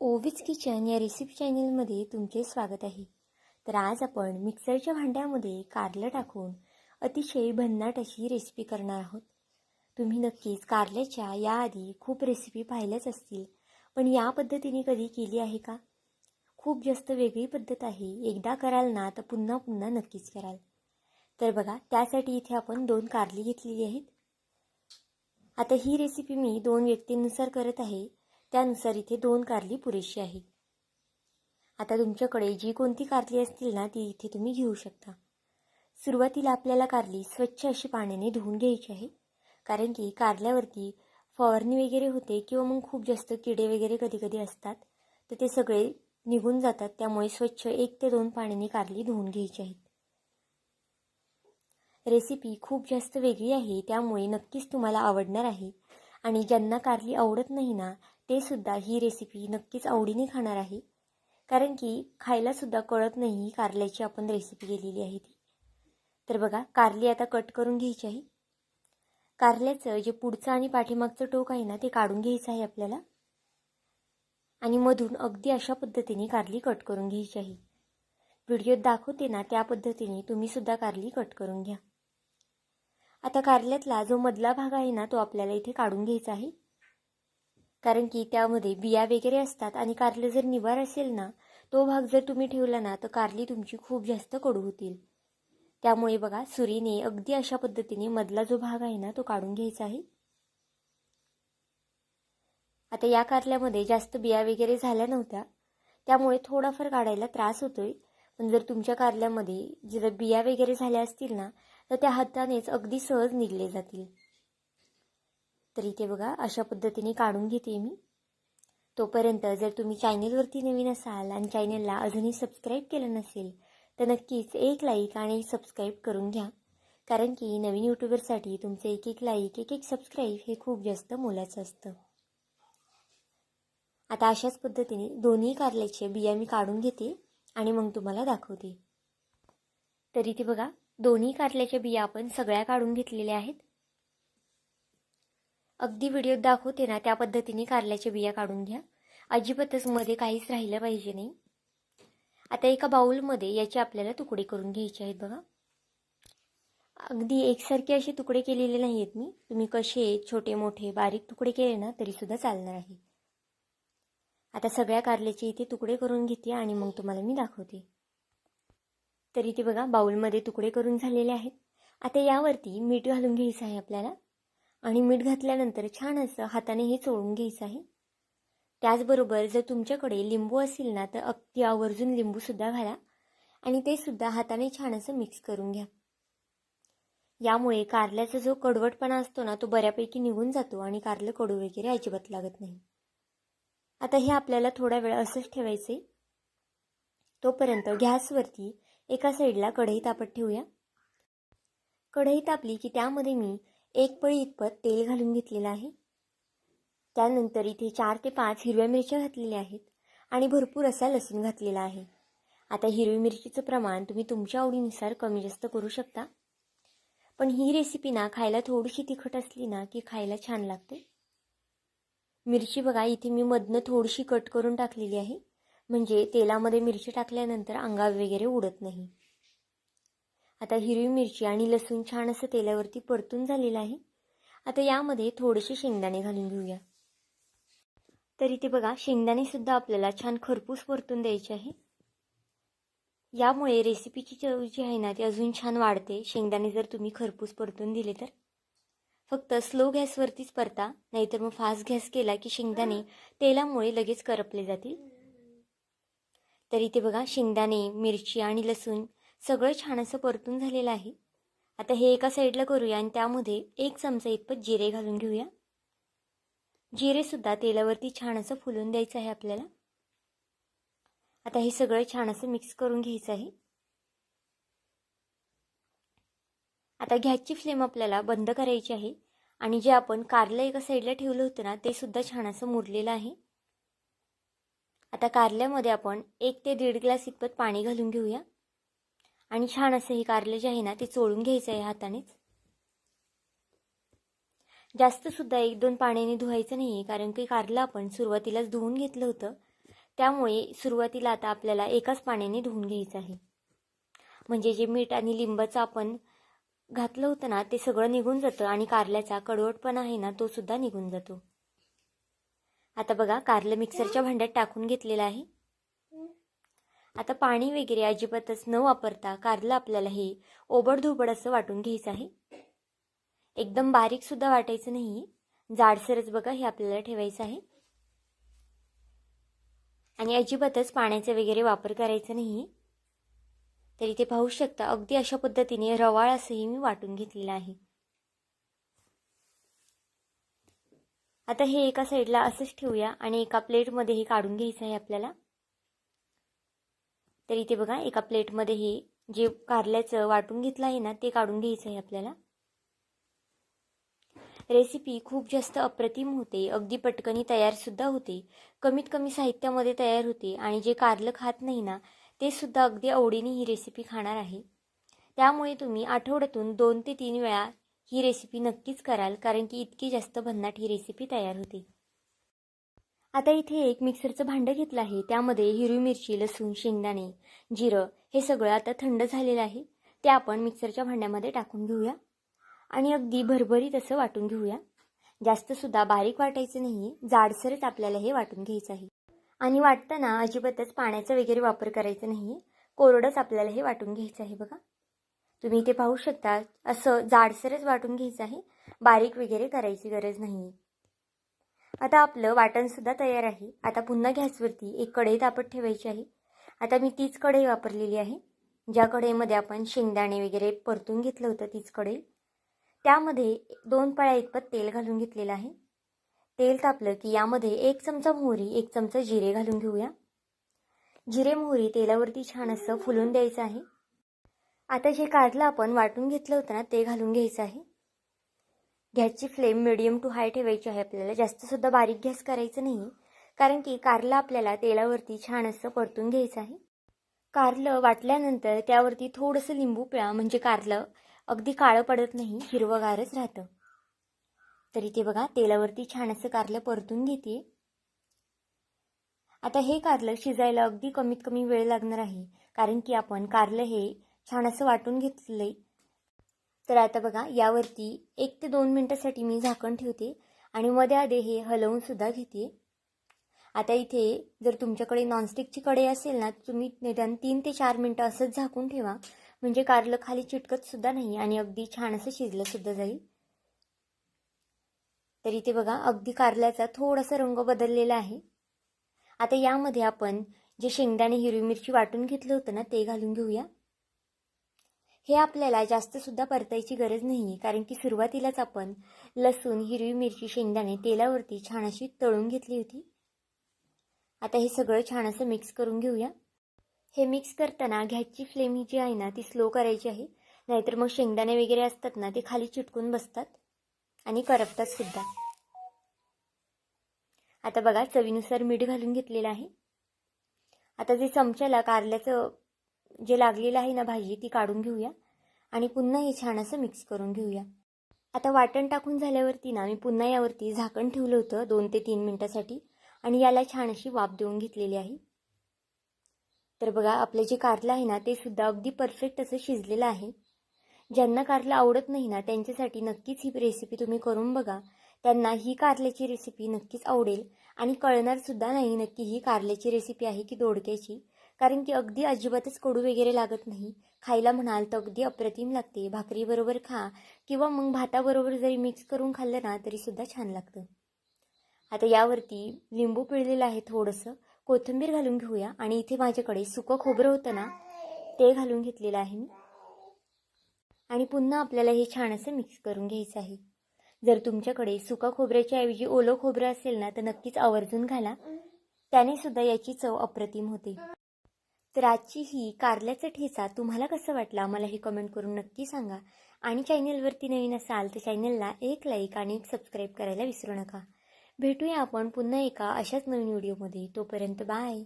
ओवीज kitchen या recipe चॅनलमध्ये तुमचे स्वागत आहे. तर आज आपण मिक्सरच्या भांड्यामध्ये कारलं टाकून अतिशय भन्नाट अशी रेसिपी करणार आहोत. तुम्ही नक्कीच कारल्याच्या याआधी खूप रेसिपी पाहिल्याच असतील, पण या पद्धतीने कधी केली आहे का? खूप जास्त वेगळी पद्धत आहे. एकदा कराल ना तर पुन्हा पुन्हा नक्कीच कराल. तर बघा, त्यासाठी इथे आपण 2 कारली घेतलेली आहेत. आता ही रेसिपी मी 2 व्यक्तींनुसार करत आहे, त्यानुसार इथे 2 कारली पुरेशी आहे. आता तुमच्याकडे जी कोणती कारली असतील ना ती इथे तुम्ही घेऊ शकता. सुरुवातीला आपल्याला कारली स्वच्छ अशी पाण्याने धुवून घ्यायची आहे, कारण की कारल्यावरती फवारणी वगैरे होते किंवा मग खूप जास्त किडे वगैरे कधी कधी असतात, तर ते सगळे निघून जातात. त्यामुळे स्वच्छ 1 ते 2 पाण्याने कारली धुवून घ्यायची आहेत. रेसिपी खूप जास्त वेगळी आहे, त्यामुळे नक्कीच तुम्हाला आवडणार आहे. आणि ज्यांना कारली आवडत नाही ना, ते सुद्धा ही रेसिपी नक्कीच आवडीने खाणार आहे, कारण की खायलासुद्धा कळत नाही कारल्याची आपण रेसिपी केलेली आहे ती. तर बघा, कारली आता कट करून घ्यायची आहे. कारल्याचं जे पुढचं आणि पाठीमागचं टोक आहे ना ते काढून घ्यायचं आहे आपल्याला, आणि मधून अगदी अशा पद्धतीने कारली कट करून घ्यायची आहे. व्हिडिओत दाखवते ना त्या पद्धतीने तुम्हीसुद्धा कारली कट करून घ्या. आता कारल्यातला जो मधला भाग आहे ना तो आपल्याला इथे काढून घ्यायचा आहे, कारण की त्यामध्ये बिया वगैरे असतात आणि कारलं जर निवार असेल ना, तो भाग जर तुम्ही ठेवला ना तर कारली तुमची खूप जास्त कडू होतील. त्यामुळे बघा, सुरीने अगदी अशा पद्धतीने मधला जो भाग आहे ना तो काढून घ्यायचा आहे. आता या कारल्यामध्ये जास्त बिया वगैरे झाल्या नव्हत्या, त्यामुळे थोडाफार काढायला त्रास होतोय. पण जर तुमच्या कारल्यामध्ये जर बिया वगैरे झाल्या असतील ना तर त्या हातानेच अगदी सहज निघले जातील. तर इथे बघा, अशा पद्धतीने काढून घेते मी. तोपर्यंत जर तुम्ही चॅनलवरती नवीन असाल आणि चॅनलला अजूनही सबस्क्राईब केलं नसेल तर नक्कीच एक लाईक आणि सबस्क्राईब करून घ्या, कारण की नवीन यूट्यूबरसाठी तुमचे एक एक लाईक, एक एक सबस्क्राईब हे खूप जास्त मोलाचं असतं. आता अशाच पद्धतीने दोन्ही कारल्याचे बिया मी काढून घेते आणि मग तुम्हाला दाखवते. तर इथे बघा, दोन्ही कारल्याच्या बिया आपण सगळ्या काढून घेतलेल्या आहेत. अगदी व्हिडिओत दाखवते ना त्या पद्धतीने कारल्याच्या बिया काढून घ्या. अजिबातच मध्ये काहीच राहिलं पाहिजे नाही. आता एका बाउलमध्ये याचे आपल्याला तुकडे करून घ्यायचे आहेत. बघा, अगदी एकसारखे असे तुकडे केलेले नाही आहेत मी. तुम्ही कसे छोटे मोठे बारीक तुकडे केले ना तरीसुद्धा चालणार आहे. आता सगळ्या कारल्याचे इथे तुकडे करून घेते आणि मग तुम्हाला मी दाखवते. तर इथे बघा, बाउलमध्ये तुकडे करून झालेले आहेत. आता यावरती मीठ घालून घ्यायचं आहे आपल्याला, आणि मीठ घातल्यानंतर छान असं हाताने हे चोळून घ्यायचं आहे. त्याचबरोबर जर तुमच्याकडे लिंबू असेल ना तर अगदी आवर्जून लिंबूसुद्धा घाला आणि ते सुद्धा हाताने छान असं मिक्स करून घ्या. यामुळे कारल्याचा जो कडवटपणा असतो ना तो बऱ्यापैकी निघून जातो आणि कारलं कडू वगैरे अजिबात लागत नाही. आता हे आपल्याला थोडा वेळ असंच ठेवायचे. तोपर्यंत गॅसवरती एका साईडला कढई तापत ठेवूया. कढई तापली की त्यामध्ये मी 1 पळी इतपत तेल घालून घेतलेलं आहे. त्यानंतर इथे 4 ते 5 हिरव्या मिरच्या घातलेल्या आहेत आणि भरपूर असा लसूण घातलेला आहे. आता हिरवी मिरचीचं प्रमाण तुम्ही तुमच्या आवडीनुसार कमी जास्त करू शकता, पण ही रेसिपी ना खायला थोडीशी तिखट असली ना की खायला छान लागते. मिरची बघा, इथे मी मधनं थोडीशी कट करून टाकलेली आहे, म्हणजे तेलामध्ये मिरची टाकल्यानंतर अंगावर वगैरे उडत नाही. आता हिरवी मिरची आणि लसूण छान असं तेलावरती परतून झालेलं आहे. आता यामध्ये थोडेसे शेंगदाणे घालून घेऊया. तर इथे बघा, शेंगदाणे सुद्धा आपल्याला छान खरपूस परतून द्यायचे आहे. यामुळे रेसिपीची चव जी आहे ना ती अजून छान वाढते, शेंगदाणे जर तुम्ही खरपूस परतून दिले तर. फक्त स्लो गॅसवरतीच परता, नाहीतर मग फास्ट गॅस केला की शेंगदाणे तेलामुळे लगेच करपले जातील. तर इथे बघा, शेंगदाणे, मिरची आणि लसूण सगळं छान असं परतून झालेलं आहे. आता हे एका साईडला करूया आणि त्यामध्ये 1 चमचा इतपत जिरे घालून घेऊया. जिरे सुद्धा तेलावरती छान असं फुलून द्यायचं आहे आपल्याला. आता हे सगळं छान असं मिक्स करून घ्यायचं आहे. आता गॅसची फ्लेम आपल्याला बंद करायची आहे आणि जे आपण कारलं एका साईडला ठेवलं होतं ना ते सुद्धा छान असं मुरलेलं आहे. आता कारल्यामध्ये आपण 1 ते 1.5 ग्लास इतपत पाणी घालून घेऊया आणि छान असं हे कारलं जे आहे ना ते चोळून घ्यायचं आहे हातानेच. जास्त सुद्धा 1-2 पाण्याने धुवायचं नाही आहे, कारण की कारलं आपण सुरुवातीलाच धुवून घेतलं होतं, त्यामुळे सुरुवातीला आता आपल्याला एकाच पाण्याने धुवून घ्यायचं आहे. म्हणजे जे मीठ आणि लिंबाचं आपण घातलं होतं ना ते सगळं निघून जातं आणि कारल्याचा कडवटपणा आहे ना तो सुद्धा निघून जातो. आता बघा कारलं मिक्सरच्या भांड्यात टाकून घेतलेलं आहे. आता पाणी वगैरे अजिबातच न वापरता कारलं आपल्याला हे ओबडधोबड असं वाटून घ्यायचं आहे. एकदम बारीक सुद्धा वाटायचं नाही, जाडसरच बघा हे आपल्याला ठेवायचं आहे. आणि अजिबातच पाण्याचा वगैरे वापर करायचा नाही. तर इथे पाहू शकता अगदी अशा पद्धतीने रवाळ असंही मी वाटून घेतलेलं आहे. आता हे एका साईडला असंच ठेवूया आणि एका प्लेटमध्ये हे काढून घ्यायचं आहे आपल्याला. तर इथे बघा एका प्लेटमध्ये हे जे कारल्याचं वाटून घेतलं आहे ना ते काढून घ्यायचं आहे आपल्याला. रेसिपी खूप जास्त अप्रतिम होते, अगदी पटकनी तयार सुद्धा होते, कमीत कमी साहित्यामध्ये तयार होते आणि जे कारलं खात नाही ना ते सुद्धा अगदी आवडीने ही रेसिपी खाणार आहे. त्यामुळे तुम्ही आठवड्यातून 2 ते 3 वेळा ही रेसिपी नक्कीच कराल, कारण की इतकी जास्त भन्नाट ही रेसिपी तयार होते. आता इथे एक मिक्सरचं भांडं घेतलं आहे. त्यामध्ये हिरवी मिरची, लसूण, शेंगदाणे, जिरं हे सगळं आता थंड झालेलं आहे. ते आपण मिक्सरच्या भांड्यामध्ये टाकून घेऊया आणि अगदी भरभरीत असं वाटून घेऊया. जास्त सुद्धा बारीक वाटायचं नाही, जाडसरच आपल्याला हे वाटून घ्यायचं आहे. आणि वाटताना अजिबातच पाण्याचा वगैरे वापर करायचा नाही, कोरडंच आपल्याला हे वाटून घ्यायचं आहे. बघा तुम्ही इथे पाहू शकता असं जाडसरच वाटून घ्यायचं आहे, बारीक वगैरे करायची गरज नाही. आता आपलं वाटण सुद्धा तयार आहे. आता पुन्हा गॅसवरती एक कढई तापत ठेवायची आहे. आता मी तीच कढई वापरलेली आहे, ज्या कढईमध्ये आपण शेंगदाणे वगैरे परतून घेतलं होतं तीच कढई. त्यामध्ये 2 पळ्या इतपत तेल घालून घेतलेलं आहे. तेल तापलं की यामध्ये 1 चमचा मोहरी, 1 चमचा जिरे घालून घेऊया. जिरे मोहरी तेलावरती छान असं फुलून द्यायचं आहे. आता जे कारलं आपण वाटून घेतलं होतं ना ते घालून घ्यायचं आहे. गॅसची फ्लेम मिडियम टू हाय ठेवायची आहे आपल्याला, जास्त सुद्धा बारीक गॅस करायचं नाही, कारण की कारलं आपल्याला तेलावरती छान असं परतून घ्यायचं आहे. कारलं वाटल्यानंतर त्यावरती थोडंसं लिंबू पिळा, म्हणजे कारलं अगदी काळं पडत नाही, हिरवंगारच राहतं. तर इथे बघा तेलावरती छान असं कारलं परतून घेते. आता हे कारलं शिजायला अगदी कमीत कमी वेळ लागणार आहे, कारण की आपण कारलं हे छान असं वाटून घेतलंय. तर आता बघा यावरती 1 ते 2 मिनिटासाठी मी झाकण ठेवते आणि मध्ये आधे हे हलवून सुद्धा घेते. आता इथे जर तुमच्याकडे नॉनस्टिकची कढई असेल ना तुम्ही निदान 3 ते 4 मिनिटं असंच झाकून ठेवा, म्हणजे कारलं खाली चिटकत सुद्धा नाही आणि अगदी छान असं शिजलं सुद्धा जाईल. तर इथे बघा अगदी कारल्याचा थोडासा रंग बदललेला आहे. आता यामध्ये आपण जे शेंगदाणे हिरवी मिरची वाटून घेतलं होतं ना ते घालून घेऊया. हे आपल्याला जास्त सुद्धा परतायची गरज नाही, कारण की सुरुवातीलाच आपण लसूण, हिरवी मिरची, शेंगदाणे तेलावरती छान अशी तळून घेतली होती. आता हे सगळं छान असं मिक्स करून घेऊया. हे मिक्स करताना गॅसची फ्लेम ही जी आहे ना ती स्लो करायची आहे, नाहीतर मग शेंगदाणे वगैरे असतात ना ते खाली चिटकून बसतात आणि करपतात सुद्धा. आता बघा चवीनुसार मीठ घालून घेतलेलं आहे. आता जे चमच्याला कारल्याचं जे लागलेलं आहे ना भाजी ती काढून घेऊया आणि पुन्हा हे छान असं मिक्स करून घेऊया. आता वाटण टाकून झाल्यावरती ना मी पुन्हा यावरती झाकण ठेवलं होतं 2 ते 3 मिनिटासाठी आणि याला छान अशी वाफ देऊन घेतलेली आहे. तर बघा आपलं जे कारलं आहे ना ते सुद्धा अगदी परफेक्ट असं शिजलेलं आहे. ज्यांना कारलं आवडत नाही ना त्यांच्यासाठी नक्कीच ही रेसिपी तुम्ही करून बघा. त्यांना ही कारल्याची रेसिपी नक्कीच आवडेल आणि कळणार सुद्धा नाही नक्की ही कारल्याची रेसिपी आहे की दोडक्याची, कारण की अगदी अजिबातच कडू वगैरे लागत नाही. खायला म्हणाल तर अगदी अप्रतिम लागते. भाकरीबरोबर खा किंवा मग भाताबरोबर जरी मिक्स करून खाल्लं ना तरीसुद्धा छान लागतं. आता यावरती लिंबू पिळलेलं आहे, थोडंसं कोथिंबीर घालून घेऊया आणि इथे माझ्याकडे सुकं खोबरं होतं ना ते घालून घेतलेलं आहे मी आणि पुन्हा आपल्याला हे छान असं मिक्स करून घ्यायचं आहे. जर तुमच्याकडे सुका खोबऱ्याच्या ऐवजी ओलं खोबरं असेल ना तर नक्कीच आवर्जून घाला, त्याने सुद्धा याची चव अप्रतिम होते. तर आजची ही कारल्याचा ठेचा तुम्हाला कसं वाटला मला हे कमेंट करून नक्की सांगा आणि चॅनलवरती नवीन असाल तर चॅनलला एक लाईक आणि एक सबस्क्राईब करायला विसरू नका. भेटूया आपण पुन्हा एका अशाच नवीन व्हिडिओमध्ये. तोपर्यंत बाय.